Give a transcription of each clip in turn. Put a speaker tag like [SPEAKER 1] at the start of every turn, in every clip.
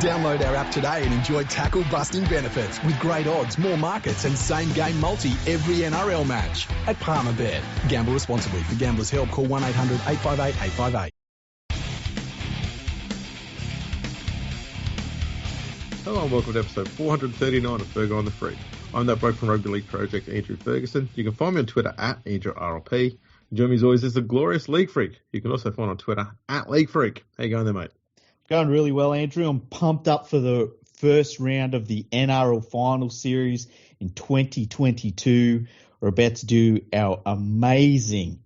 [SPEAKER 1] Download our app today and enjoy tackle-busting benefits with great odds, more markets and same-game multi every NRL match at Palmerbet. Gamble responsibly. For Gamblers' Help, call 1-800-858-858.
[SPEAKER 2] Hello and welcome to episode 439 of Fergo on the Freak. I'm that bloke from Rugby League Project, Andrew Ferguson. You can find me on Twitter at AndrewRLP. Join me as always is the glorious League Freak. You can also find on Twitter at League Freak. How you going there, mate?
[SPEAKER 3] Going really well, Andrew. I'm pumped up for the first round of the NRL Finals series in 2022. We're about to do our amazing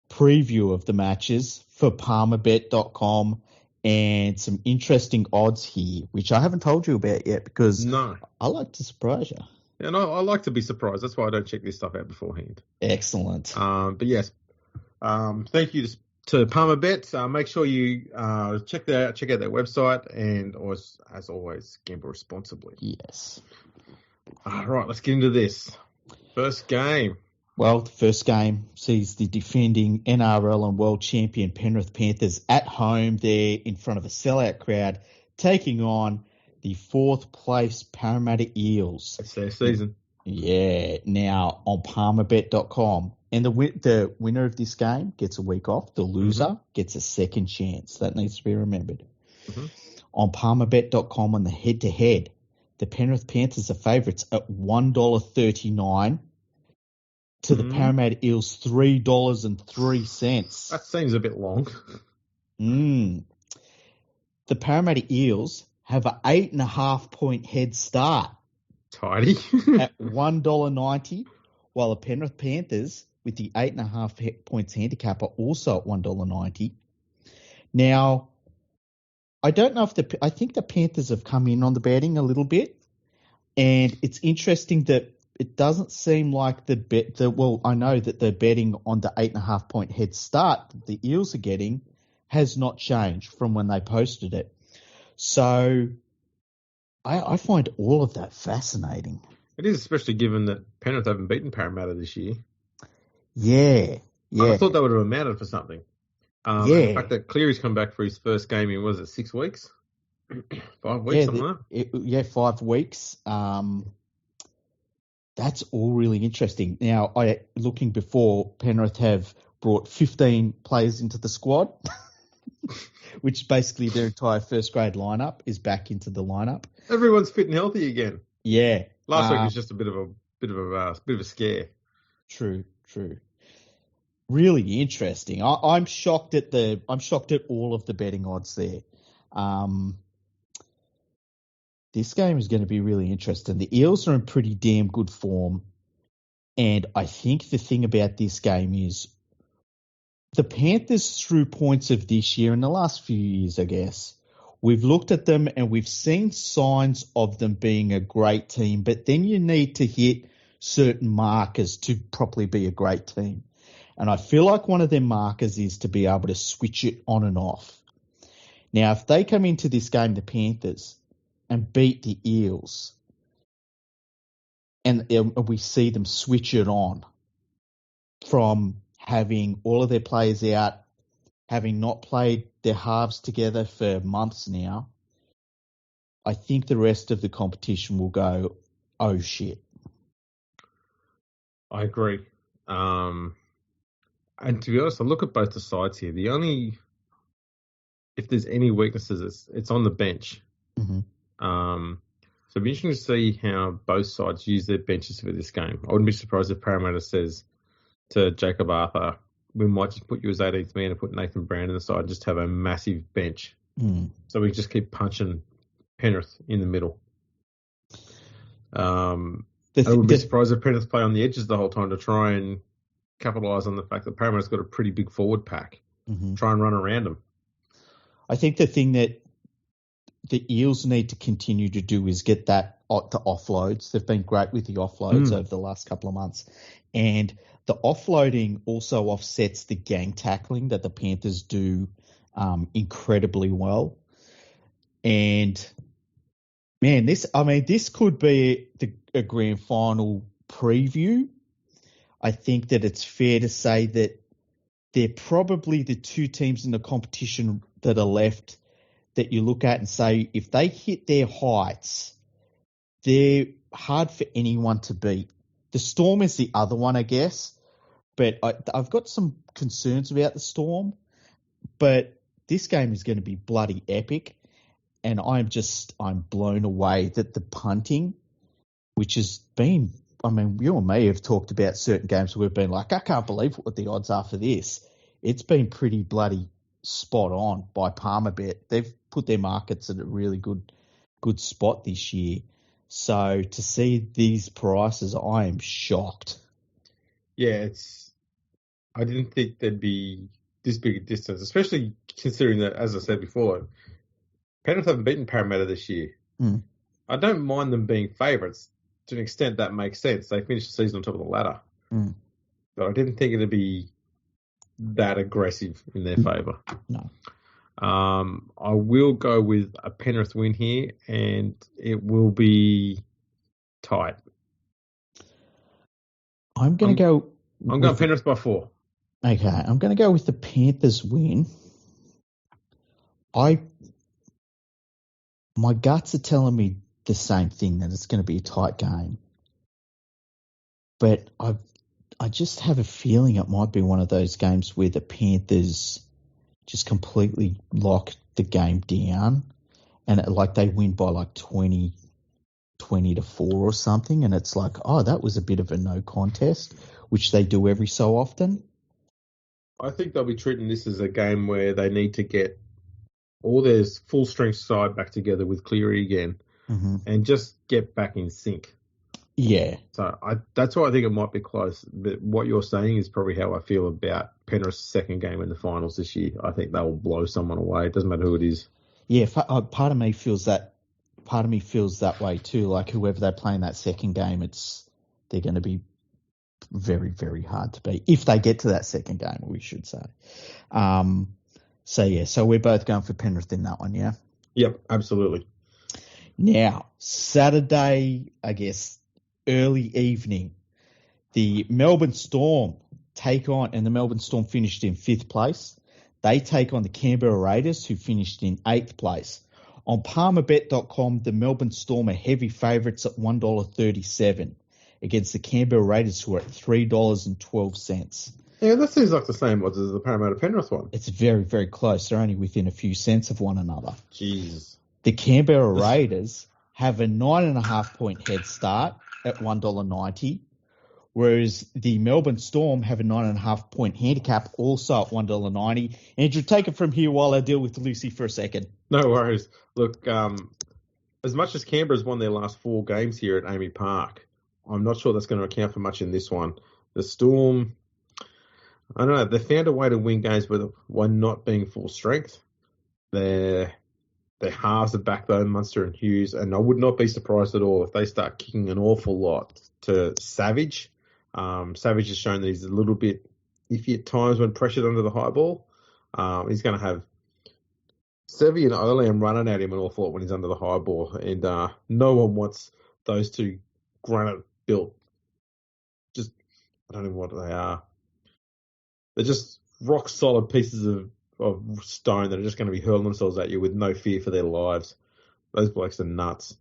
[SPEAKER 3] preview of the matches for Palmerbet.com and some interesting odds here, which I haven't told you about yet because I like to surprise you.
[SPEAKER 2] Yeah, no, I like to be surprised. That's why I don't check this stuff out beforehand.
[SPEAKER 3] Excellent.
[SPEAKER 2] But yes, thank you to Palmerbet. Make sure you check out their website, and as always, gamble responsibly.
[SPEAKER 3] Yes.
[SPEAKER 2] All right, let's get into this. First game.
[SPEAKER 3] Well, the first game sees the defending NRL and world champion Penrith Panthers at home there in front of a sellout crowd, taking on the fourth place Parramatta Eels.
[SPEAKER 2] It's their season.
[SPEAKER 3] Yeah. Now, on Palmerbet.com, and the winner of this game gets a week off. The loser gets a second chance. That needs to be remembered. On Palmerbet.com, on the head-to-head, the Penrith Panthers are favourites at $1.39 to the Parramatta Eels $3.03.
[SPEAKER 2] That seems a bit long.
[SPEAKER 3] The Parramatta Eels have an 8.5 point head start.
[SPEAKER 2] Tidy.
[SPEAKER 3] At $1.90, while the Penrith Panthers, with the 8.5 points handicap, are also at $1.90. Now, I don't know I think the Panthers have come in on the betting a little bit, and it's interesting that it doesn't seem like I know that the betting on the 8.5 point head start that the Eels are getting has not changed from when they posted it. So I find all of that fascinating.
[SPEAKER 2] It is, especially given that Penrith haven't beaten Parramatta this year.
[SPEAKER 3] Yeah.
[SPEAKER 2] I thought that would have amounted for something. The fact that Cleary's come back for his first game in, 6 weeks? 5 weeks, something like that?
[SPEAKER 3] 5 weeks. That's all really interesting. Now, looking before, Penrith have brought 15 players into the squad, which basically their entire first grade lineup is back into the lineup.
[SPEAKER 2] Everyone's fit and healthy again.
[SPEAKER 3] Yeah.
[SPEAKER 2] Last week was just a bit of a scare. True.
[SPEAKER 3] Really interesting. I'm shocked at all of the betting odds there. This game is going to be really interesting. The Eels are in pretty damn good form. And I think the thing about this game is the Panthers, through points of this year and the last few years, I guess, we've looked at them and we've seen signs of them being a great team, but then you need to hit certain markers to properly be a great team. And I feel like one of their markers is to be able to switch it on and off. Now, if they come into this game, the Panthers, and beat the Eels, and we see them switch it on from having all of their players out, having not played their halves together for months now, I think the rest of the competition will go, oh shit.
[SPEAKER 2] I agree. And to be honest, I look at both the sides here. If there's any weaknesses, it's on the bench. So it'd be interesting to see how both sides use their benches for this game. I wouldn't be surprised if Parramatta says to Jacob Arthur, we might just put you as 18th man and put Nathan Brown in the side and just have a massive bench. So we just keep punching Penrith in the middle. I wouldn't be surprised if Penrith play on the edges the whole time to try and capitalise on the fact that Parramatta's got a pretty big forward pack. Try and run around them.
[SPEAKER 3] I think the thing that the Eels need to continue to do is get the offloads. They've been great with the offloads over the last couple of months. And the offloading also offsets the gang tackling that the Panthers do incredibly well. And, man, this could be a grand final preview. I think that it's fair to say that they're probably the two teams in the competition that are left that you look at and say, if they hit their heights, they're hard for anyone to beat. The Storm is the other one, I guess, but I've got some concerns about the Storm, but this game is going to be bloody epic, and I'm blown away that the punting, which has been, I mean, you and me have talked about certain games where we've been like, I can't believe what the odds are for this. It's been pretty bloody spot on by Palmerbet. They've put their markets at a really good spot this year. So to see these prices, I am shocked.
[SPEAKER 2] Yeah, I didn't think there'd be this big a distance, especially considering that, as I said before, Penrith haven't beaten Parramatta this year.
[SPEAKER 3] Mm.
[SPEAKER 2] I don't mind them being favourites. To an extent, that makes sense. They finished the season on top of the ladder.
[SPEAKER 3] Mm.
[SPEAKER 2] But I didn't think it'd be that aggressive in their favour.
[SPEAKER 3] No.
[SPEAKER 2] I will go with a Penrith win here, and it will be tight.
[SPEAKER 3] I'm going to go...
[SPEAKER 2] I'm going Penrith by 4.
[SPEAKER 3] Okay, I'm going to go with the Panthers win. My guts are telling me the same thing, that it's going to be a tight game. But I just have a feeling it might be one of those games where the Panthers just completely lock the game down, and they win by 20 to 4 or something, and it's like, oh, that was a bit of a no contest, which they do every so often.
[SPEAKER 2] I think they'll be treating this as a game where they need to get all their full strength side back together with Cleary again, and just get back in sync.
[SPEAKER 3] Yeah.
[SPEAKER 2] So that's why I think it might be close. But what you're saying is probably how I feel about Penrith's second game in the finals this year. I think they'll blow someone away. It doesn't matter who it is.
[SPEAKER 3] Yeah, part of me feels that. Part of me feels that way too. Like whoever they play in that second game, they're going to be very, very hard to beat if they get to that second game, we should say. So we're both going for Penrith in that one, yeah?
[SPEAKER 2] Yep, absolutely.
[SPEAKER 3] Now, Saturday, I guess, early evening, the Melbourne Storm and the Melbourne Storm finished in 5th place. They take on the Canberra Raiders, who finished in 8th place. On Palmerbet.com, the Melbourne Storm are heavy favourites at $1.37 against the Canberra Raiders, who are at $3.12.
[SPEAKER 2] Yeah, that seems like the same odds as the Parramatta Penrith one.
[SPEAKER 3] It's very, very close. They're only within a few cents of one another.
[SPEAKER 2] Jesus.
[SPEAKER 3] The Canberra Raiders have a 9.5-point head start at $1.90, whereas the Melbourne Storm have a 9.5-point handicap also at $1.90. Andrew, take it from here while I deal with Lucy for a second.
[SPEAKER 2] No worries. Look, as much as Canberra's won their last 4 games here at Amy Park, I'm not sure that's going to account for much in this one. The Storm, I don't know, they found a way to win games while not being full strength. Their halves are back though, Munster and Hughes, and I would not be surprised at all if they start kicking an awful lot to Savage. Savage has shown that he's a little bit iffy at times when pressured under the high ball. He's going to have Sevi and Olam running at him an awful lot when he's under the high ball, and no one wants those two granite-built, just, I don't know what they are. They're just rock-solid pieces of stone that are just going to be hurling themselves at you with no fear for their lives. Those blokes are nuts.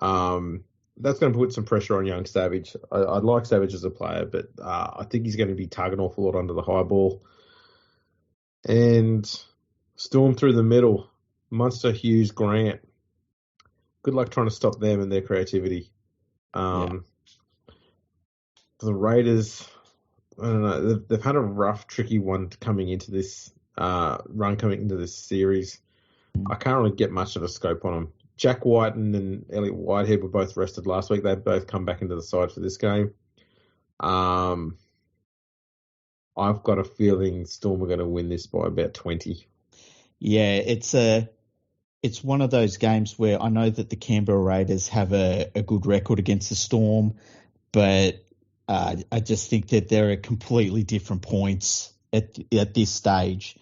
[SPEAKER 2] That's going to put some pressure on young Savage. I like Savage as a player, but I think he's going to be targeting an awful lot under the high ball. And Storm through the middle. Munster, Hughes, Grant. Good luck trying to stop them and their creativity. The Raiders, I don't know, they've had a rough, tricky one coming into this series. I can't really get much of a scope on them. Jack Whiten and Elliot Whitehead were both rested last week. They've both come back into the side for this game. I've got a feeling Storm are going to win this by about 20. Yeah,
[SPEAKER 3] it's one of those games where I know that the Canberra Raiders have a good record against the Storm, but I just think that they're at completely different points at this stage.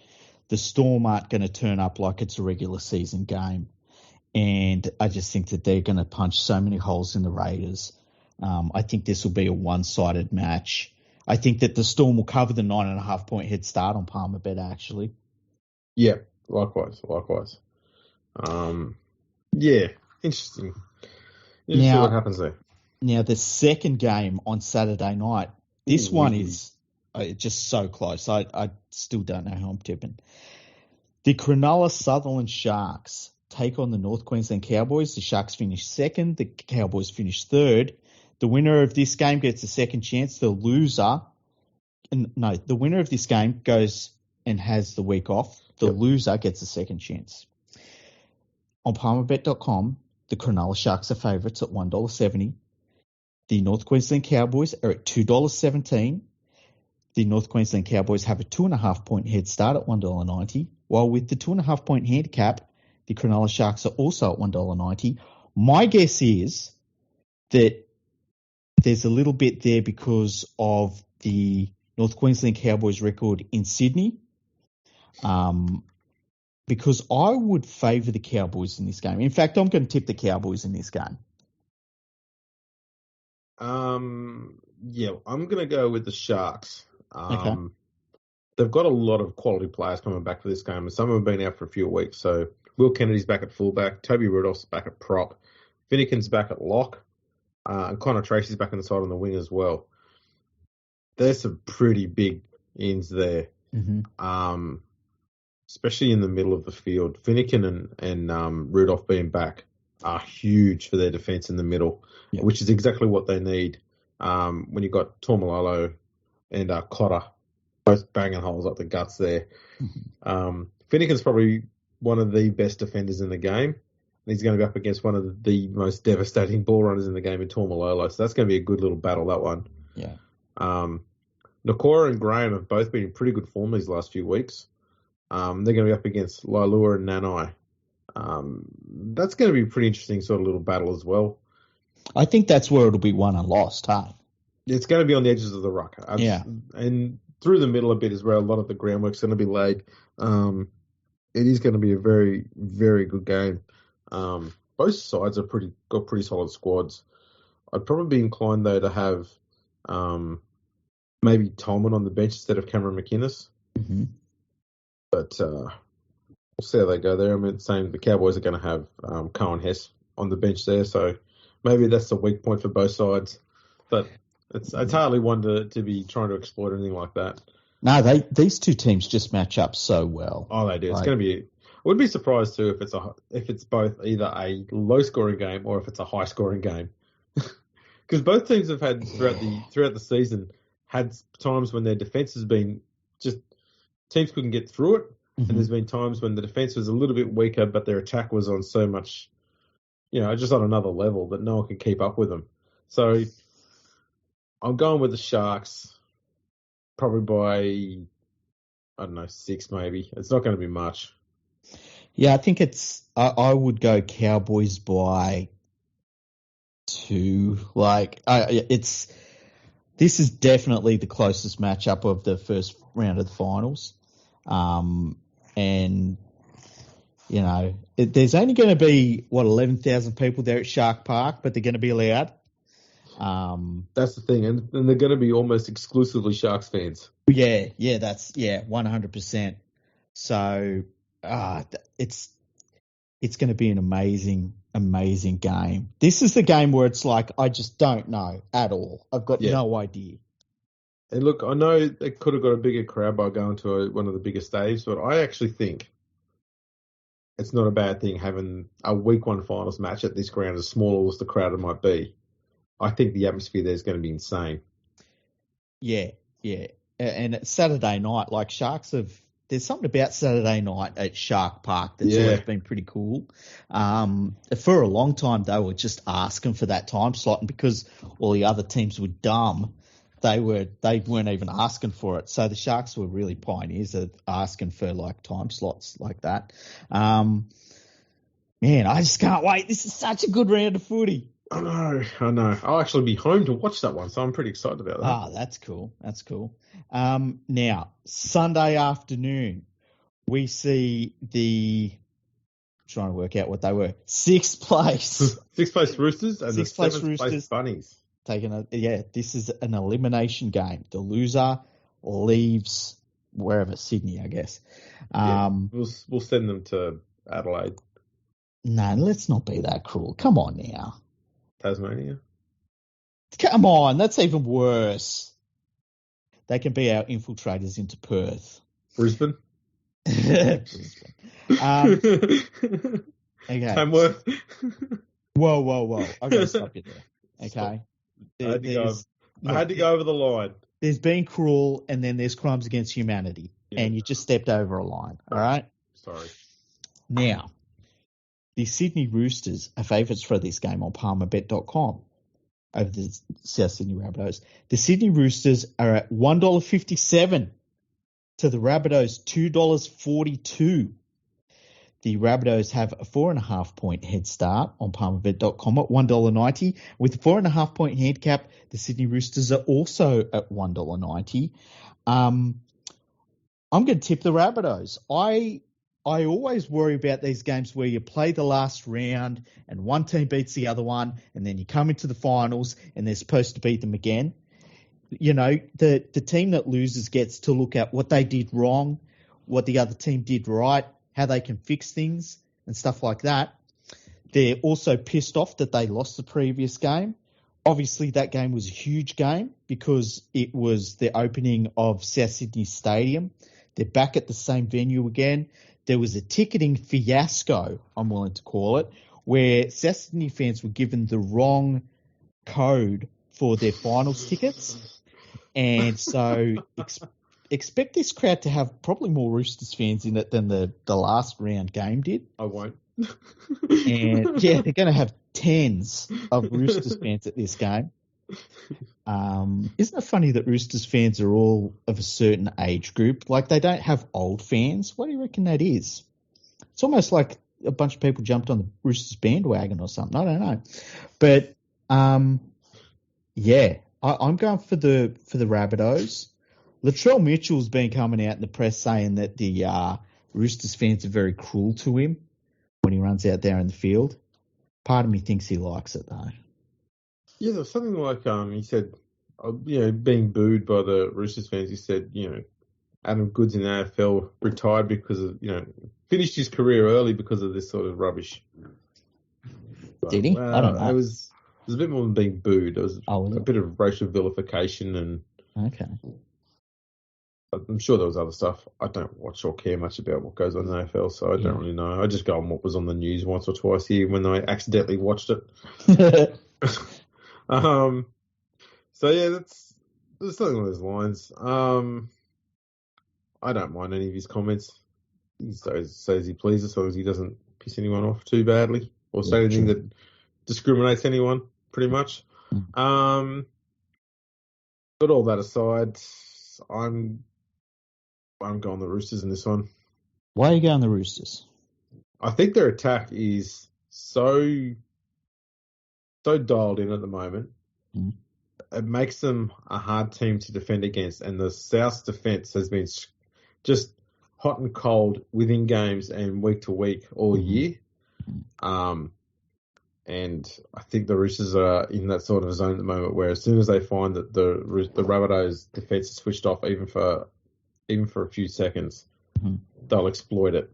[SPEAKER 3] The Storm aren't going to turn up like it's a regular season game. And I just think that they're going to punch so many holes in the Raiders. I think this will be a one-sided match. I think that the Storm will cover the 9.5-point head start on Palmerbet, actually.
[SPEAKER 2] Yeah, likewise. Yeah, interesting. You see what happens there.
[SPEAKER 3] Now, the second game on Saturday night, this one is just so close. I still don't know how I'm tipping. The Cronulla Sutherland Sharks take on the North Queensland Cowboys. The Sharks finish second. The Cowboys finish third. The winner of this game gets a second chance. The winner of this game goes and has the week off. The loser gets a second chance. On Palmerbet.com, the Cronulla Sharks are favourites at $1.70. The North Queensland Cowboys are at $2.17. The North Queensland Cowboys have a 2.5 point head start at $1.90, while with the 2.5 point handicap, the Cronulla Sharks are also at $1.90. My guess is that there's a little bit there because of the North Queensland Cowboys record in Sydney. Because I would favour the Cowboys in this game. In fact, I'm going to tip the Cowboys in this game.
[SPEAKER 2] Yeah, I'm going to go with the Sharks.
[SPEAKER 3] Okay.
[SPEAKER 2] They've got a lot of quality players coming back for this game, and some have been out for a few weeks. So Will Kennedy's back at fullback, Toby Rudolph's back at prop, Finnegan's back at lock, and Connor Tracy's back on the side on the wing as well. There's some pretty big ins there, especially in the middle of the field. Finnegan and Rudolph being back are huge for their defence in the middle, which is exactly what they need when you've got Tormalolo and Cotter both banging holes up the guts there. Finnegan's probably one of the best defenders in the game, and he's going to be up against one of the most devastating ball runners in the game in Tormalolo, so that's going to be a good little battle, that one.
[SPEAKER 3] Yeah.
[SPEAKER 2] Nakora and Graham have both been in pretty good form these last few weeks. They're going to be up against Lailua and Nanai. That's going to be a pretty interesting sort of little battle as well.
[SPEAKER 3] I think that's where it'll be won and lost, huh?
[SPEAKER 2] It's going to be on the edges of the ruck.
[SPEAKER 3] Yeah.
[SPEAKER 2] And through the middle a bit is where a lot of the groundwork's going to be laid. It is going to be a very, very good game. Both sides are got pretty solid squads. I'd probably be inclined, though, to have maybe Tolman on the bench instead of Cameron McInnes. But we'll see how they go there. I mean, the Cowboys are going to have Cohen Hess on the bench there, so maybe that's a weak point for both sides. But it's hardly one to be trying to exploit anything like that.
[SPEAKER 3] No, these two teams just match up so well.
[SPEAKER 2] Oh, they do. It's going to be. I wouldn't be surprised too if it's both either a low scoring game or if it's a high scoring game. Because both teams have had throughout the season had times when their defense has been just teams couldn't get through it, and there's been times when the defense was a little bit weaker, but their attack was on so much, just on another level that no one could keep up with them. So I'm going with the Sharks, probably by 6 maybe. It's not going to be much.
[SPEAKER 3] Yeah, I think I would go Cowboys by 2. This is definitely the closest matchup of the first round of the finals. And, there's only going to be, 11,000 people there at Shark Park, but they're going to be allowed.
[SPEAKER 2] That's the thing. And they're going to be almost exclusively Sharks fans.
[SPEAKER 3] Yeah, 100%. So it's going to be an amazing, amazing game. This is the game where it's like, I just don't know at all. I've got no idea.
[SPEAKER 2] And look, I know they could have got a bigger crowd by going to one of the bigger stages, but I actually think it's not a bad thing having a week 1 finals match at this ground, as small as the crowd it might be. I think the atmosphere there is going to be insane. Yeah.
[SPEAKER 3] And it's Saturday night, there's something about Saturday night at Shark Park that's always been pretty cool. For a long time, they were just asking for that time slot, and because all the other teams were dumb, they weren't even asking for it. So the Sharks were really pioneers of asking for time slots like that. Man, I just can't wait. This is such a good round of footy.
[SPEAKER 2] I know. I'll actually be home to watch that one, so I'm pretty excited about that.
[SPEAKER 3] Ah, that's cool. Now, Sunday afternoon, we see trying to work out what they were, 6th place.
[SPEAKER 2] 6th place Roosters and
[SPEAKER 3] 6th
[SPEAKER 2] the 7th place Bunnies.
[SPEAKER 3] This is an elimination game. The loser leaves wherever, Sydney, I guess.
[SPEAKER 2] We'll send them to Adelaide.
[SPEAKER 3] No, let's not be that cruel. Come on now.
[SPEAKER 2] Tasmania.
[SPEAKER 3] Come on, that's even worse. They can be our infiltrators into Perth.
[SPEAKER 2] Brisbane.
[SPEAKER 3] Brisbane. Okay.
[SPEAKER 2] Tamworth.
[SPEAKER 3] Whoa. I've got to stop you there. Okay.
[SPEAKER 2] I had to go over the line.
[SPEAKER 3] There's being cruel and then there's crimes against humanity.
[SPEAKER 2] Yeah.
[SPEAKER 3] And you just stepped over a line. All right?
[SPEAKER 2] Sorry.
[SPEAKER 3] Now, the Sydney Roosters are favourites for this game on Palmerbet.com over the South Sydney Rabbitohs. The Sydney Roosters are at $1.57 to the Rabbitohs $2.42. The Rabbitohs have a 4.5-point head start on Palmerbet.com at $1.90. With a 4.5-point handicap, the Sydney Roosters are also at $1.90. I'm going to tip the Rabbitohs. I always worry about these games where you play the last round and one team beats the other one, and then you come into the finals and they're supposed to beat them again. You know, the team that loses gets to look at what they did wrong, what the other team did right, how they can fix things and stuff like that. They're also pissed off that they lost the previous game. Obviously, that game was a huge game because it was the opening of South Sydney Stadium. They're back at the same venue again. There was a ticketing fiasco, I'm willing to call it, where South Sydney fans were given the wrong code for their finals tickets. And so expect this crowd to have probably more Roosters fans in it than the last round game did.
[SPEAKER 2] I won't.
[SPEAKER 3] And yeah, they're going to have tens of Roosters fans at this game. Isn't it funny that Roosters fans are all of a certain age group? Like, they don't have old fans. What do you reckon that is? It's almost like a bunch of people jumped on the Roosters bandwagon or something. I don't know. But, yeah, I'm going for the Rabbitohs. Latrell Mitchell's been coming out in the press saying that the Roosters fans are very cruel to him when he runs out there in the field. Part of me thinks he likes it, though.
[SPEAKER 2] Yeah, there was something like he said, being booed by the Roosters fans. He said, Adam Goodes in the AFL retired because of, finished his career early because of this sort of rubbish.
[SPEAKER 3] Did he? I don't know.
[SPEAKER 2] It was a bit more than being booed. It was a bit of racial vilification and.
[SPEAKER 3] Okay.
[SPEAKER 2] I'm sure there was other stuff. I don't watch or care much about what goes on in the AFL, so I don't really know. I just go on what was on the news once or twice here when I accidentally watched it. So yeah, there's something along those lines. I don't mind any of his comments. He says he pleases as long as he doesn't piss anyone off too badly or say anything that discriminates anyone, pretty much. But all that aside, I'm going the Roosters in this one.
[SPEAKER 3] Why are you going the Roosters?
[SPEAKER 2] I think their attack is so dialed in at the moment.
[SPEAKER 3] Mm.
[SPEAKER 2] It makes them a hard team to defend against, and the South's defence has been just hot and cold within games and week to week all year. And I think the Roosters are in that sort of zone at the moment where as soon as they find that the Rabbitohs' defence is switched off even for a few seconds, they'll exploit it.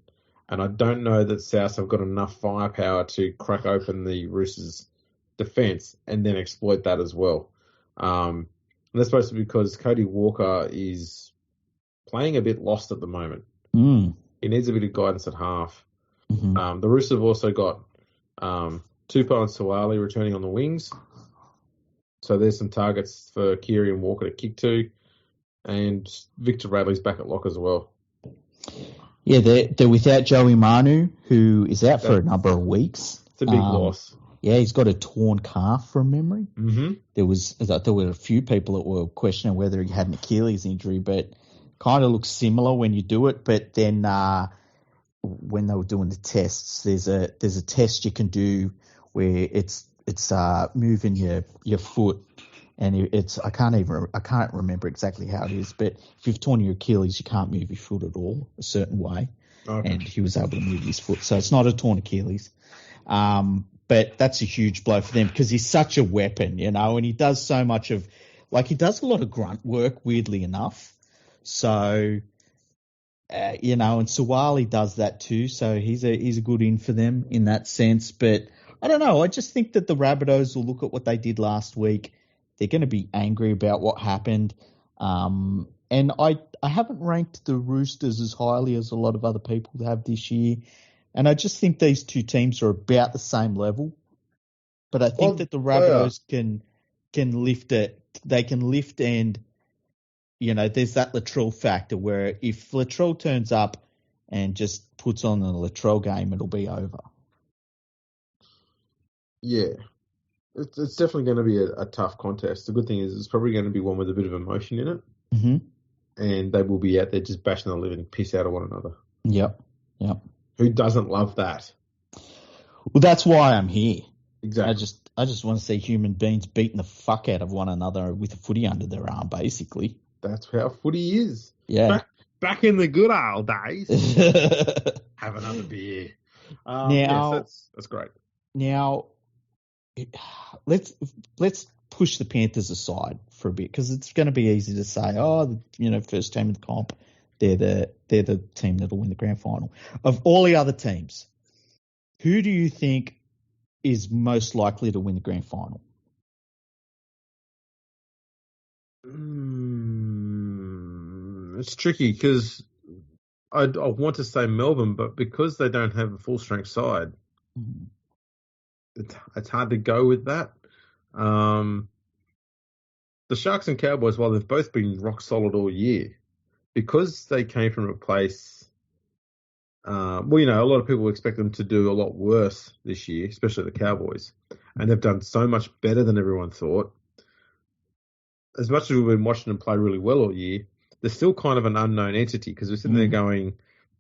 [SPEAKER 2] And I don't know that South have got enough firepower to crack open the Roosters' defence and then exploit that as well. And that's supposed to be because Cody Walker is playing a bit lost at the moment. He needs a bit of guidance at half. The Roosters have also got Tupou and Suwali returning on the wings. So there's some targets for Keary and Walker to kick to. And Victor Radley's back at lock as well.
[SPEAKER 3] Yeah, they're without Joey Manu, who is out for a number of weeks.
[SPEAKER 2] It's a big loss.
[SPEAKER 3] Yeah, he's got a torn calf from memory. There were a few people that were questioning whether he had an Achilles injury, but kind of looks similar when you do it. But then when they were doing the tests, there's a test you can do where it's moving your foot, and I can't remember exactly how it is, but if you've torn your Achilles, you can't move your foot at all a certain way. Okay. And he was able to move his foot, so it's not a torn Achilles. But that's a huge blow for them because he's such a weapon, and he does so much he does a lot of grunt work, weirdly enough. So and Suwali does that too, so he's a good in for them in that sense. But I don't know. I just think that the Rabbitohs will look at what they did last week. They're going to be angry about what happened. And I haven't ranked the Roosters as highly as a lot of other people have this year. And I just think these two teams are about the same level. But I think that the Rabbitohs can lift it. They can lift, and, there's that Latrell factor where if Latrell turns up and just puts on a Latrell game, it'll be over.
[SPEAKER 2] Yeah. It's definitely going to be a tough contest. The good thing is it's probably going to be one with a bit of emotion in it.
[SPEAKER 3] Mm-hmm.
[SPEAKER 2] And they will be out there just bashing the living piss out of one another.
[SPEAKER 3] Yep.
[SPEAKER 2] Who doesn't love that?
[SPEAKER 3] Well, that's why I'm here.
[SPEAKER 2] Exactly.
[SPEAKER 3] I just want to see human beings beating the fuck out of one another with a footy under their arm, basically.
[SPEAKER 2] That's how footy is.
[SPEAKER 3] Yeah.
[SPEAKER 2] Back in the good old days. Have another beer. That's great.
[SPEAKER 3] Now, let's push the Panthers aside for a bit, because it's going to be easy to say, first team in the comp, they're the team that'll win the grand final. Of all the other teams, who do you think is most likely to win the grand final?
[SPEAKER 2] It's tricky because I want to say Melbourne, but because they don't have a full strength side, it's hard to go with that. The Sharks and Cowboys, while they've both been rock solid all year, because they came from a place, a lot of people expect them to do a lot worse this year, especially the Cowboys, and they've done so much better than everyone thought. As much as we've been watching them play really well all year, they're still kind of an unknown entity, because we're sitting there going,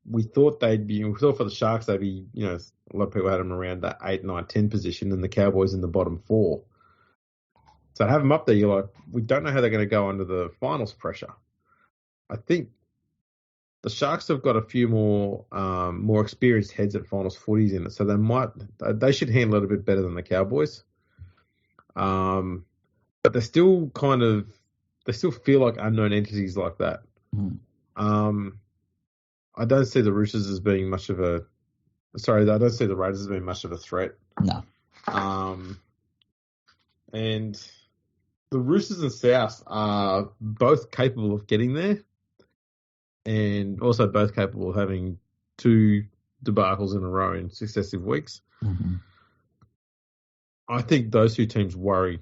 [SPEAKER 2] we thought for the Sharks they'd be, a lot of people had them around that 8, 9, 10 position, and the Cowboys in the bottom 4. So to have them up there, you're like, we don't know how they're going to go under the finals pressure. I think the Sharks have got a few more experienced heads at finals footies in it, so they should handle it a bit better than the Cowboys. But they still feel like unknown entities like that. I don't see the Roosters as being much of a. Sorry, I don't see the Raiders as being much of a threat.
[SPEAKER 3] No.
[SPEAKER 2] And the Roosters and South are both capable of getting there, and also both capable of having 2 debacles in a row in successive weeks.
[SPEAKER 3] Mm-hmm.
[SPEAKER 2] I think those 2 teams worry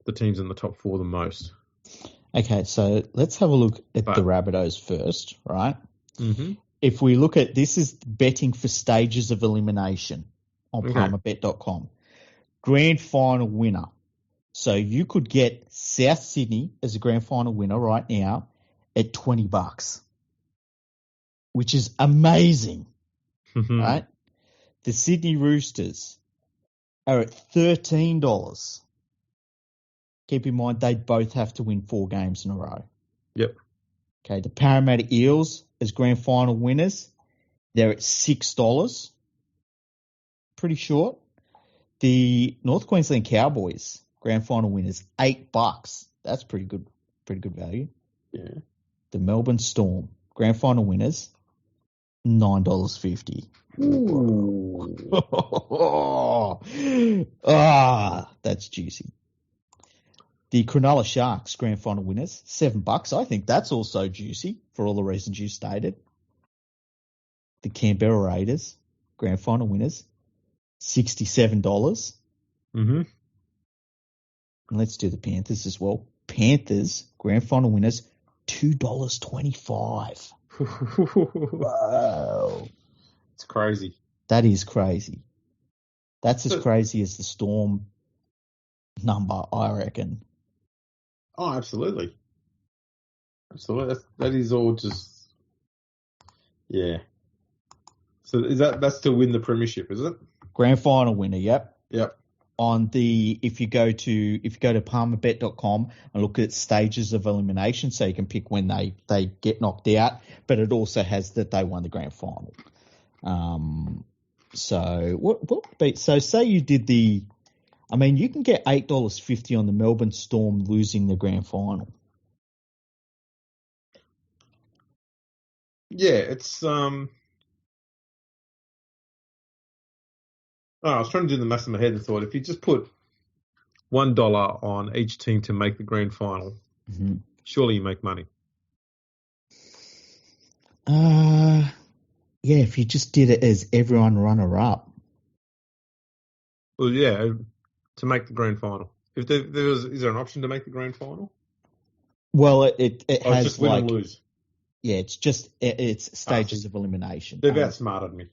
[SPEAKER 2] the teams in the top 4 the most.
[SPEAKER 3] Okay, so let's have a look at the Rabbitohs first, right?
[SPEAKER 2] Mm-hmm.
[SPEAKER 3] If we look at, this is betting for stages of elimination on Palmerbet.com. Grand final winner. So you could get South Sydney as a grand final winner right now at $20, which is amazing, right? The Sydney Roosters are at $13. Keep in mind, they both have to win 4 games in a row.
[SPEAKER 2] Yep.
[SPEAKER 3] Okay, the Parramatta Eels as grand final winners, they're at $6. Pretty short. The North Queensland Cowboys grand final winners, $8. That's pretty good value.
[SPEAKER 2] Yeah.
[SPEAKER 3] The Melbourne Storm grand final winners, $9.50. That's juicy. The Cronulla Sharks grand final winners, $7. I think that's also juicy for all the reasons you stated. The Canberra Raiders grand final winners, $67.
[SPEAKER 2] Mm-hmm.
[SPEAKER 3] And let's do the Panthers as well. Panthers grand final winners, $2.25. Wow.
[SPEAKER 2] It's crazy.
[SPEAKER 3] That is crazy. That's as crazy as the Storm number, I reckon.
[SPEAKER 2] Oh, absolutely. Absolutely. That is all just, yeah. So that's to win the premiership, is it?
[SPEAKER 3] Grand final winner, yep.
[SPEAKER 2] Yep.
[SPEAKER 3] If you go to palmerbet.com and look at stages of elimination, so you can pick when they get knocked out, but it also has that they won the grand final. So say you did you can get $8.50 on the Melbourne Storm losing the grand final.
[SPEAKER 2] Yeah, it's I was trying to do the maths in my head and thought if you just put $1 on each team to make the grand final, surely you make money.
[SPEAKER 3] Yeah, if you just did it as everyone runner up.
[SPEAKER 2] Well, yeah, to make the grand final. If is there an option to make the grand final?
[SPEAKER 3] Well, it has
[SPEAKER 2] just win and lose.
[SPEAKER 3] Yeah, it's stages of elimination.
[SPEAKER 2] They've outsmarted me.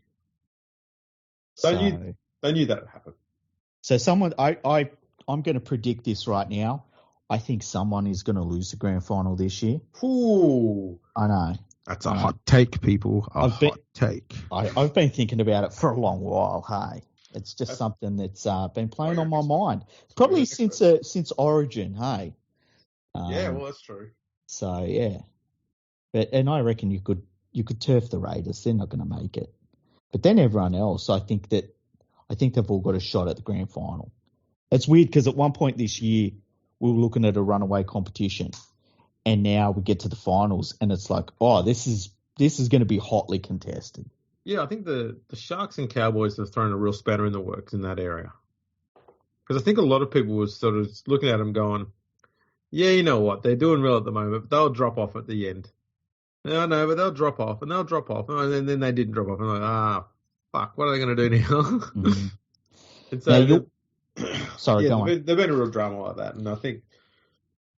[SPEAKER 2] They knew that would happen.
[SPEAKER 3] So I'm going to predict this right now. I think someone is going to lose the grand final this year.
[SPEAKER 2] Ooh,
[SPEAKER 3] I know.
[SPEAKER 4] That's a hot take, people. Hot take.
[SPEAKER 3] I've been thinking about it for a long while. Hey, it's just something that's been playing on my mind probably since Origin. Hey.
[SPEAKER 2] Yeah, well, that's true.
[SPEAKER 3] So yeah, and I reckon you could turf the Raiders. They're not going to make it, but then everyone else, I think they've all got a shot at the grand final. It's weird because at one point this year we were looking at a runaway competition, and now we get to the finals, and it's like, oh, this is going to be hotly contested.
[SPEAKER 2] Yeah, I think the Sharks and Cowboys have thrown a real spanner in the works in that area, because I think a lot of people were sort of looking at them going, yeah, you know what? They're doing well at the moment, but they'll drop off at the end. No, but they'll drop off, and they'll drop off. And then they didn't drop off. And I'm like, fuck, what are they going to do now? Mm-hmm. And so, go on. There's been a real drama like that. And I think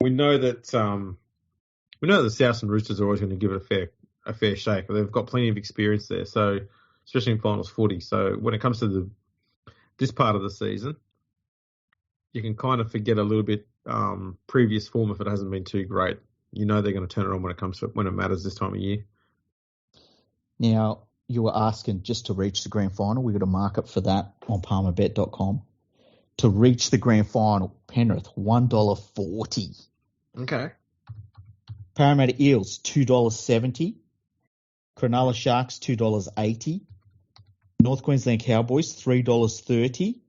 [SPEAKER 2] we know that the South and Roosters are always going to give it a fair shake. They've got plenty of experience there, so especially in finals footy. So when it comes to this part of the season, you can kind of forget a little bit previous form if it hasn't been too great. You know they're going to turn it on when it matters this time of year.
[SPEAKER 3] Now, you were asking just to reach the grand final. We've got a markup for that on palmerbet.com. To reach the grand final, Penrith, $1.40.
[SPEAKER 2] Okay.
[SPEAKER 3] Parramatta Eels, $2.70. Cronulla Sharks, $2.80. North Queensland Cowboys, $3.30.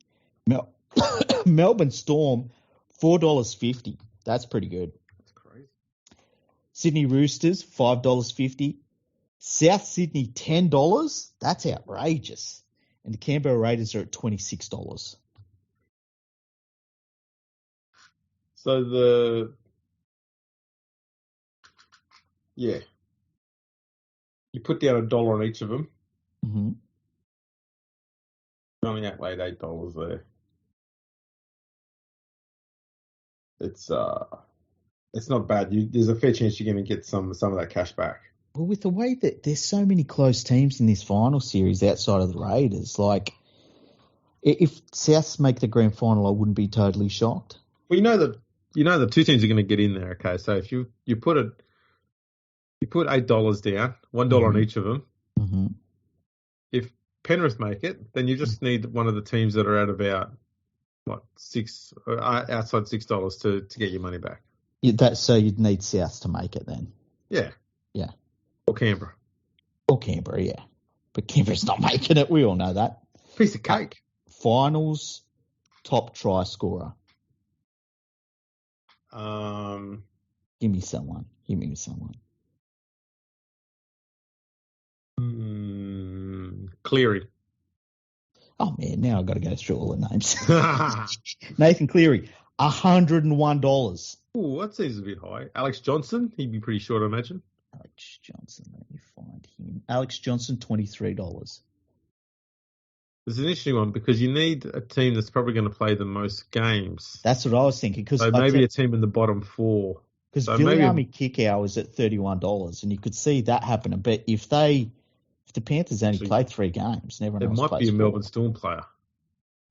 [SPEAKER 3] Melbourne Storm, $4.50. That's pretty good.
[SPEAKER 2] That's crazy.
[SPEAKER 3] Sydney Roosters, $5.50. South Sydney, $10. That's outrageous. And the Canberra Raiders are at $26.
[SPEAKER 2] So you put down $1 on each of them.
[SPEAKER 3] Mm-hmm.
[SPEAKER 2] Only outlaid $8 there. It's not bad. There's a fair chance you're going to get some of that cash back.
[SPEAKER 3] Well, with the way that there's so many close teams in this final series outside of the Raiders, like if Souths make the grand final, I wouldn't be totally shocked.
[SPEAKER 2] Well, you know the two teams are going to get in there. Okay, so if you put $8 down, $1 on each of them.
[SPEAKER 3] Mm-hmm.
[SPEAKER 2] If Penrith make it, then you just need one of the teams that are at about outside $6 to get your money back.
[SPEAKER 3] So you'd need Souths to make it then.
[SPEAKER 2] Yeah. Or Canberra.
[SPEAKER 3] Yeah. But Canberra's not making it. We all know that.
[SPEAKER 2] Piece of cake.
[SPEAKER 3] Finals, top try scorer. Give me someone.
[SPEAKER 2] Cleary.
[SPEAKER 3] Oh, man, now I've got to go through all the names. Nathan Cleary, $101.
[SPEAKER 2] Oh, that seems a bit high. Alex Johnson, he'd be pretty short, I imagine.
[SPEAKER 3] Alex Johnson, let me find him. Alex Johnson, $23.
[SPEAKER 2] It's an interesting one because you need a team that's probably going to play the most games.
[SPEAKER 3] That's what I was thinking.
[SPEAKER 2] So maybe a team in the bottom four.
[SPEAKER 3] Because Viliami Kikau is at $31, and you could see that happening. But if the Panthers only play 3 games, and everyone else plays 4.
[SPEAKER 2] It might be a Melbourne Storm player.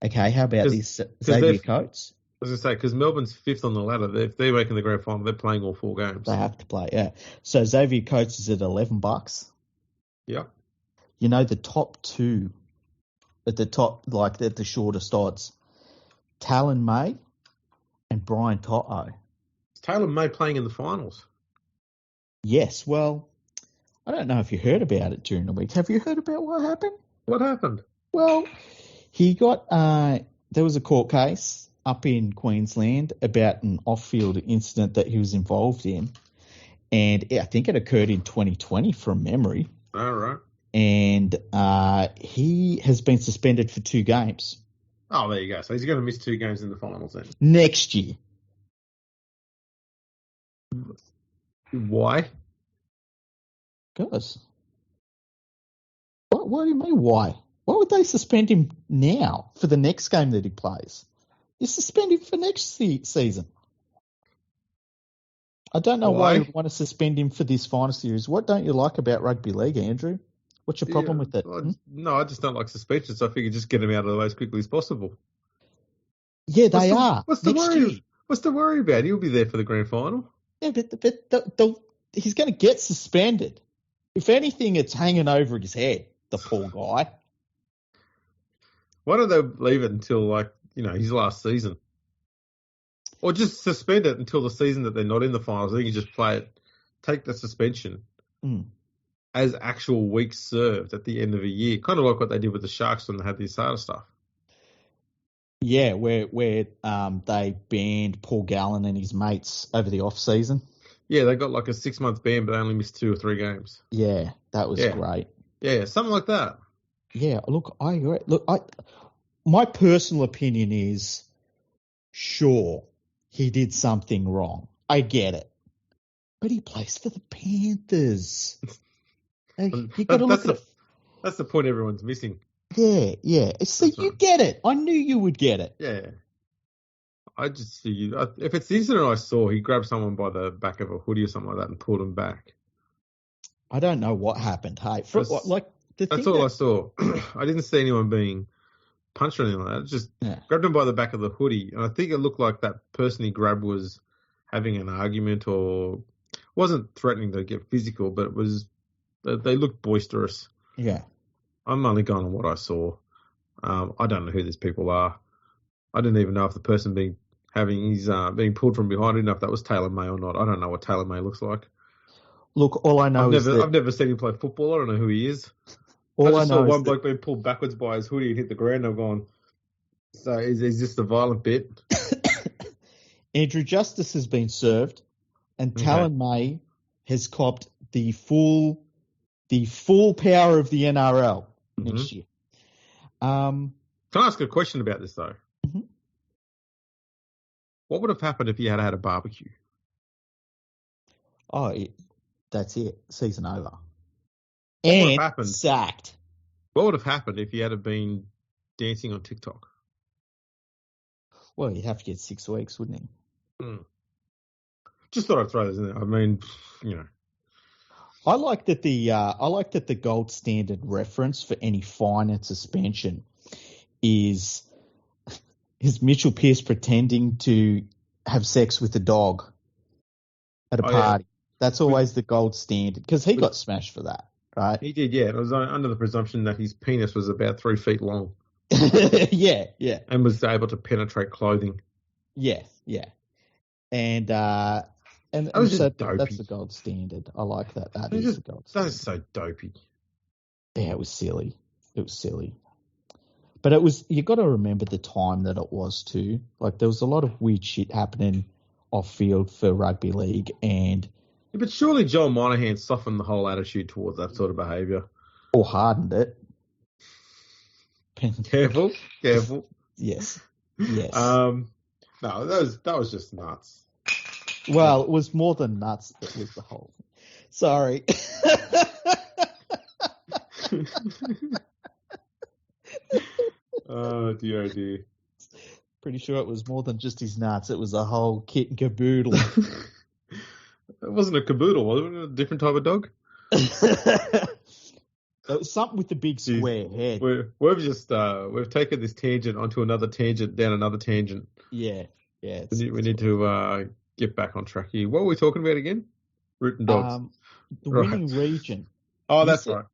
[SPEAKER 3] Okay, how about this Xavier Coates?
[SPEAKER 2] I was going to say, because Melbourne's 5th on the ladder. If they're making the grand final, they're playing all 4 games.
[SPEAKER 3] They have to play, yeah. So Xavier Coates is at $11.
[SPEAKER 2] Yeah.
[SPEAKER 3] You know, the top 2 at the top, like at the shortest odds, Talon May and Brian Toto.
[SPEAKER 2] Is Talon May playing in the finals?
[SPEAKER 3] Yes. Well, I don't know if you heard about it during the week. Have you heard about what happened?
[SPEAKER 2] What happened?
[SPEAKER 3] Well, he got there was a court case up in Queensland about an off-field incident that he was involved in, And I think it occurred in 2020 from memory.
[SPEAKER 2] All right.
[SPEAKER 3] And he has been suspended for 2 games.
[SPEAKER 2] Oh, there you go. So he's going to miss 2 games in the finals then.
[SPEAKER 3] Next year.
[SPEAKER 2] Why?
[SPEAKER 3] Guys. What do you mean, why? Why would they suspend him now for the next game that he plays? You suspend him for next season. I don't know why you want to suspend him for this final series. What don't you like about rugby league, Andrew? What's your problem with it?
[SPEAKER 2] No, I just don't like suspensions. So I figure just get him out of the way as quickly as possible.
[SPEAKER 3] Yeah, they are.
[SPEAKER 2] What's the worry? What's the worry about? He'll be there for the grand final.
[SPEAKER 3] Yeah, but he's going to get suspended. If anything, it's hanging over his head, the poor guy.
[SPEAKER 2] Why don't they leave it until, his last season? Or just suspend it until the season that they're not in the finals. Then you can just play it, take the suspension as actual weeks served at the end of a year. Kind of like what they did with the Sharks when they had the ASADA stuff.
[SPEAKER 3] Yeah, where they banned Paul Gallen and his mates over the off-season.
[SPEAKER 2] Yeah, they got like a 6-month ban, but they only missed 2 or 3 games.
[SPEAKER 3] Yeah, that was great.
[SPEAKER 2] Yeah, something like that.
[SPEAKER 3] Yeah, look, I agree. Look, my personal opinion is, sure, he did something wrong. I get it. But he plays for the Panthers. You got to look at it.
[SPEAKER 2] That's the point everyone's missing.
[SPEAKER 3] Yeah. So you get it. I knew you would get it.
[SPEAKER 2] Yeah. I just see if it's the incident I saw, he grabbed someone by the back of a hoodie or something like that and pulled him back.
[SPEAKER 3] I don't know what happened. Hey,
[SPEAKER 2] that's all I saw. I didn't see anyone being punched or anything like that. Just grabbed him by the back of the hoodie, and I think it looked like that person he grabbed was having an argument or wasn't threatening to get physical, but it was they looked boisterous.
[SPEAKER 3] Yeah.
[SPEAKER 2] I'm only going on what I saw. I don't know who these people are. I didn't even know if the person being pulled from behind, I didn't know if that was Taylor May or not. I don't know what Taylor May looks like.
[SPEAKER 3] Look, all I know
[SPEAKER 2] I've never seen him play football. I don't know who he is. I saw one bloke being pulled backwards by his hoodie and hit the ground. I'm going, so is this the violent bit?
[SPEAKER 3] Andrew, justice has been served, and Talon May has copped the full power of the NRL next year.
[SPEAKER 2] Can I ask a question about this, though?
[SPEAKER 3] Mm-hmm.
[SPEAKER 2] What would have happened if he had had a barbecue?
[SPEAKER 3] Oh, that's it. Season over.
[SPEAKER 2] And
[SPEAKER 3] sacked.
[SPEAKER 2] What would have happened if he had been dancing on TikTok?
[SPEAKER 3] Well, he'd have to get 6 weeks, wouldn't he?
[SPEAKER 2] Just thought I'd throw this in there. I mean,
[SPEAKER 3] I like that the gold standard reference for any fine and suspension is Mitchell Pearce pretending to have sex with a dog at a party. Yeah. That's always the gold standard because he got smashed for that, right?
[SPEAKER 2] He did, yeah. It was under the presumption that his penis was about 3 feet long.
[SPEAKER 3] Yeah.
[SPEAKER 2] And was able to penetrate clothing.
[SPEAKER 3] Yeah. And so that's the gold standard. I like that. That is the gold standard.
[SPEAKER 2] That is so dopey.
[SPEAKER 3] Yeah, it was silly. But it was, you got to remember the time that it was too. Like there was a lot of weird shit happening off field for rugby league and.
[SPEAKER 2] Yeah, but surely Joel Monahan softened the whole attitude towards that sort of behaviour.
[SPEAKER 3] Or hardened it.
[SPEAKER 2] Careful.
[SPEAKER 3] Yes.
[SPEAKER 2] No, that was just nuts.
[SPEAKER 3] Well, it was more than nuts. It was the whole thing. Sorry.
[SPEAKER 2] Oh, dear.
[SPEAKER 3] Pretty sure it was more than just his nuts. It was a whole kit and caboodle.
[SPEAKER 2] It wasn't a caboodle, was it? A different type of dog?
[SPEAKER 3] It was something with the big square head.
[SPEAKER 2] We've taken this tangent onto another tangent, down another tangent.
[SPEAKER 3] Yeah.
[SPEAKER 2] We need to get back on track here. What were we talking about again? Rootin' dogs.
[SPEAKER 3] The winning region.
[SPEAKER 2] Oh, that's right.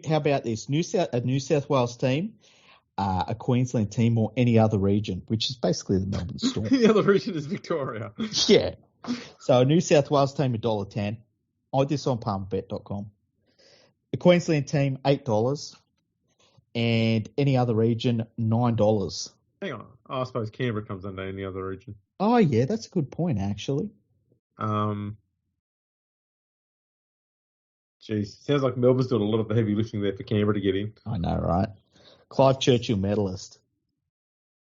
[SPEAKER 3] How about this? A New South Wales team, a Queensland team, or any other region, which is basically the Melbourne Storm.
[SPEAKER 2] The other region is Victoria.
[SPEAKER 3] Yeah. So a New South Wales team, $1.10. I this on palmerbet.com. The Queensland team, $8. And any other region, $9.
[SPEAKER 2] Hang on. I suppose Canberra comes under any other region.
[SPEAKER 3] Oh, yeah, that's a good point, actually.
[SPEAKER 2] Jeez, sounds like Melbourne's doing a lot of the heavy lifting there for Canberra to get in.
[SPEAKER 3] I know, right? Clive Churchill medalist.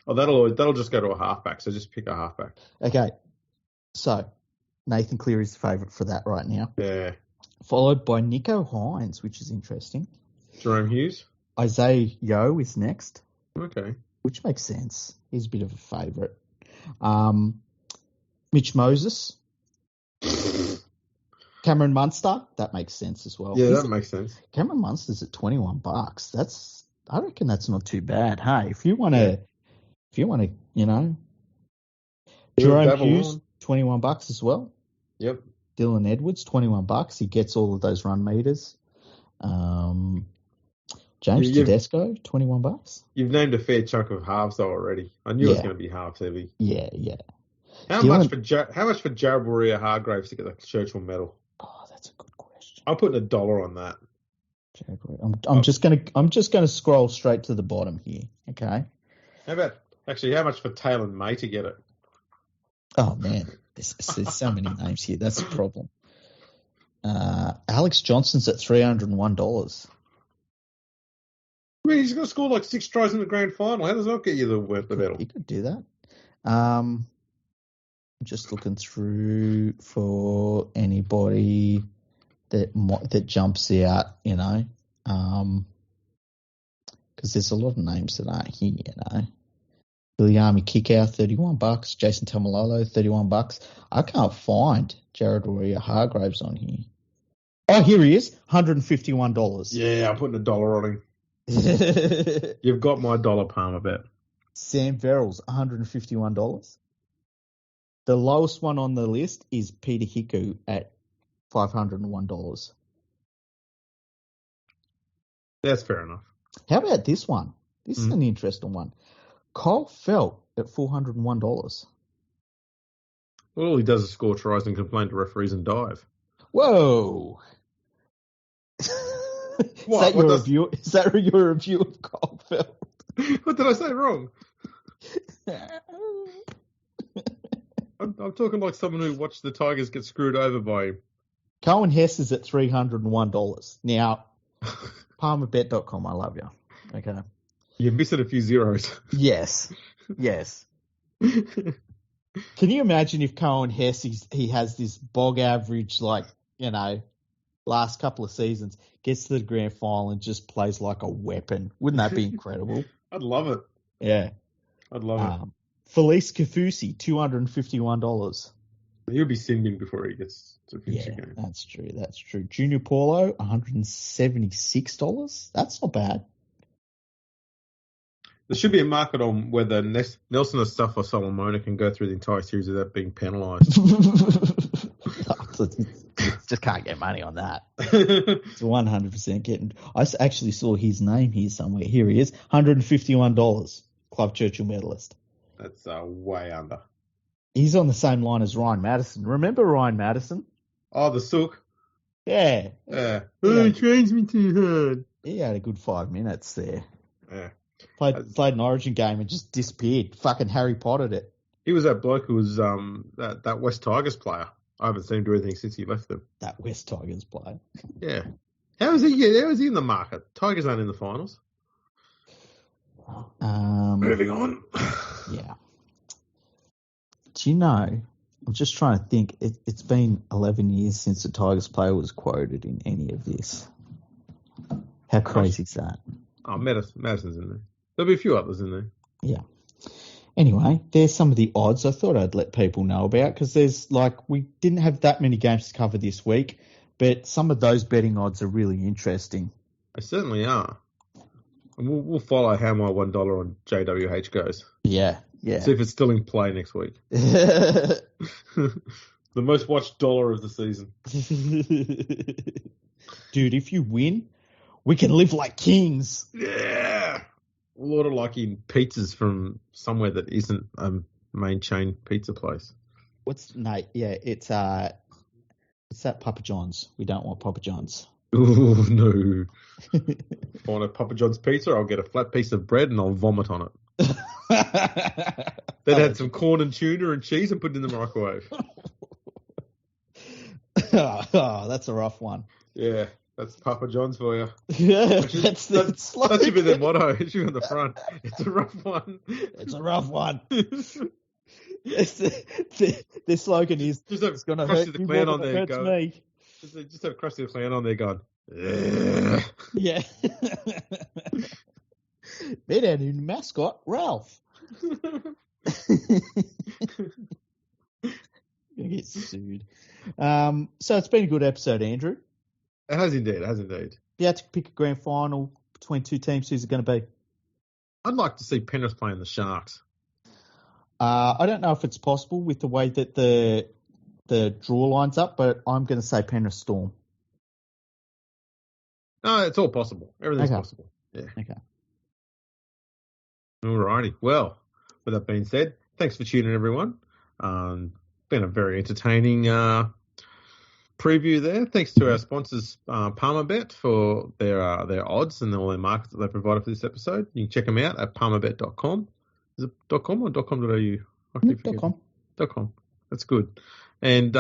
[SPEAKER 2] Oh, that'll just go to a halfback. So just pick a halfback.
[SPEAKER 3] Okay, so Nathan Cleary's the favourite for that right now.
[SPEAKER 2] Yeah.
[SPEAKER 3] Followed by Nico Hines, which is interesting.
[SPEAKER 2] Jerome Hughes.
[SPEAKER 3] Isaiah Yeo is next.
[SPEAKER 2] Okay.
[SPEAKER 3] Which makes sense. He's a bit of a favourite. Mitch Moses. Cameron Munster. That makes sense as well.
[SPEAKER 2] Yeah, that makes sense.
[SPEAKER 3] Cameron Munster's at $21. I reckon that's not too bad. Hey, if you want to, Jerome Hughes, $21 as well.
[SPEAKER 2] Yep.
[SPEAKER 3] Dylan Edwards, $21. He gets all of those run meters. James Tedesco, $21.
[SPEAKER 2] You've named a fair chunk of halves though already. I knew it was going to be halves heavy.
[SPEAKER 3] Yeah.
[SPEAKER 2] How much for Jared Warrior-Hargraves to get the Churchill medal?
[SPEAKER 3] Oh, that's a good question.
[SPEAKER 2] I'm putting $1 on that.
[SPEAKER 3] I'm just gonna scroll straight to the bottom here. Okay.
[SPEAKER 2] How much for Taylor May to get it?
[SPEAKER 3] Oh man, there's so many names here. That's the problem. Alex Johnson's at $301.
[SPEAKER 2] I mean, he's going to score like 6 tries in the grand final. How does that get you the medal?
[SPEAKER 3] He could do that. I'm just looking through for anybody that jumps out, because there's a lot of names that aren't here, Viliami Kickout, $31. Jason Tamalolo, $31. I can't find Jared Warrior-Hargraves on here. Oh, here he is, $151.
[SPEAKER 2] Yeah, I'm putting $1 on him. You've got my $1 Palmerbet.
[SPEAKER 3] Sam Verrills, $151. The lowest one on the list is Peter Hiku at $501.
[SPEAKER 2] That's fair enough.
[SPEAKER 3] How about this one? This is an interesting one. Kyle Felt at $401.
[SPEAKER 2] Well, all he does is score tries and complain to referees and dive.
[SPEAKER 3] Whoa. Is that your review of Kyle Felt?
[SPEAKER 2] What did I say wrong? I'm talking like someone who watched the Tigers get screwed over by him.
[SPEAKER 3] Cohen Hess is at $301. Now, Palmerbet.com, I love you. Okay.
[SPEAKER 2] You're missing a few zeros.
[SPEAKER 3] Yes. Can you imagine if Cohen Hess, he has this bog average, last couple of seasons, gets to the grand final and just plays like a weapon? Wouldn't that be incredible?
[SPEAKER 2] I'd love it.
[SPEAKER 3] Yeah.
[SPEAKER 2] I'd love it.
[SPEAKER 3] Felice Kafusi, $251.
[SPEAKER 2] He'll be sin-bin before he gets to finish the game.
[SPEAKER 3] That's true. Junior Paulo, $176. That's not bad.
[SPEAKER 2] There should be a market on whether Nelson Asafa or Solomona can go through the entire series without being penalised.
[SPEAKER 3] Just can't get money on that. It's 100% getting. I actually saw his name here somewhere. Here he is, $151. Clive Churchill medalist.
[SPEAKER 2] That's way under.
[SPEAKER 3] He's on the same line as Ryan Madison. Remember Ryan Madison?
[SPEAKER 2] Oh, the Sook.
[SPEAKER 3] Yeah.
[SPEAKER 2] Oh, he trains me too hard.
[SPEAKER 3] He had a good 5 minutes there.
[SPEAKER 2] Yeah.
[SPEAKER 3] Played an Origin game and just disappeared. Fucking Harry Pottered it.
[SPEAKER 2] He was that bloke who was that West Tigers player. I haven't seen him do anything since he left them.
[SPEAKER 3] That West Tigers player.
[SPEAKER 2] Yeah. How is he in the market? Tigers aren't in the finals. Moving on.
[SPEAKER 3] Yeah. Do you know, I'm just trying to think, it's been 11 years since a Tigers player was quoted in any of this. How crazy is that?
[SPEAKER 2] Oh, Madison's in there. There'll be a few others in there.
[SPEAKER 3] Yeah. Anyway, there's some of the odds I thought I'd let people know about, because we didn't have that many games to cover this week, but some of those betting odds are really interesting.
[SPEAKER 2] They certainly are. And we'll follow how my $1 on JWH goes.
[SPEAKER 3] Yeah.
[SPEAKER 2] See if it's still in play next week. The most watched dollar of the season.
[SPEAKER 3] Dude, if you win, we can live like kings.
[SPEAKER 2] Yeah. We'll order eating pizzas from somewhere that isn't a main chain pizza place.
[SPEAKER 3] It's that Papa John's. We don't want Papa John's.
[SPEAKER 2] Oh, no. If I want a Papa John's pizza, I'll get a flat piece of bread and I'll vomit on it. Then add some corn and tuna and cheese and put it in the microwave.
[SPEAKER 3] Oh, that's a rough one.
[SPEAKER 2] Yeah. That's Papa John's for you.
[SPEAKER 3] Yeah, that
[SPEAKER 2] should be their motto. It should be on the front. It's a rough one.
[SPEAKER 3] It's a rough one. Their slogan is,
[SPEAKER 2] just have
[SPEAKER 3] it's going to hurt
[SPEAKER 2] the
[SPEAKER 3] you
[SPEAKER 2] clan
[SPEAKER 3] more
[SPEAKER 2] on
[SPEAKER 3] than it
[SPEAKER 2] there.
[SPEAKER 3] hurts me.
[SPEAKER 2] Just have Krusty the Clown on there going,
[SPEAKER 3] yeah. They're our new mascot, Ralph. Gonna get sued. So it's been a good episode, Andrew.
[SPEAKER 2] It has indeed.
[SPEAKER 3] You had to pick a grand final between two teams. Who's it going to be?
[SPEAKER 2] I'd like to see Penrith playing the Sharks.
[SPEAKER 3] I don't know if it's possible with the way that the draw lines up, but I'm going to say Penrith Storm.
[SPEAKER 2] No, it's all possible. Everything's possible. Yeah.
[SPEAKER 3] Okay.
[SPEAKER 2] Alrighty. Well, with that being said, thanks for tuning in, everyone. Been a very entertaining preview there. Thanks to our sponsors, Palmerbet, for their odds and all their markets that they provided for this episode. You can check them out at palmerbet.com. Is it .com or .com.au? .com. That's good. And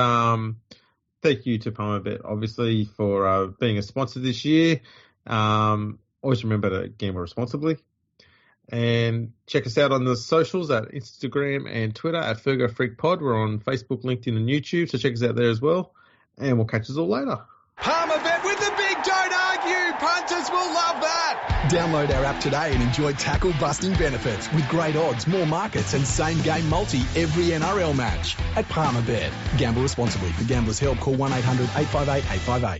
[SPEAKER 2] thank you to Palmerbet, obviously, for being a sponsor this year. Always remember to gamble responsibly. And check us out on the socials at Instagram and Twitter at Fergo Freak Pod. We're on Facebook, LinkedIn, and YouTube, so check us out there as well. And we'll catch us all later.
[SPEAKER 1] Palmerbet with the big don't argue. Punters will love that. Download our app today and enjoy tackle busting benefits with great odds, more markets, and same game multi every NRL match at Palmerbet. Gamble responsibly. For Gamblers' Help, call 1-800-858-858.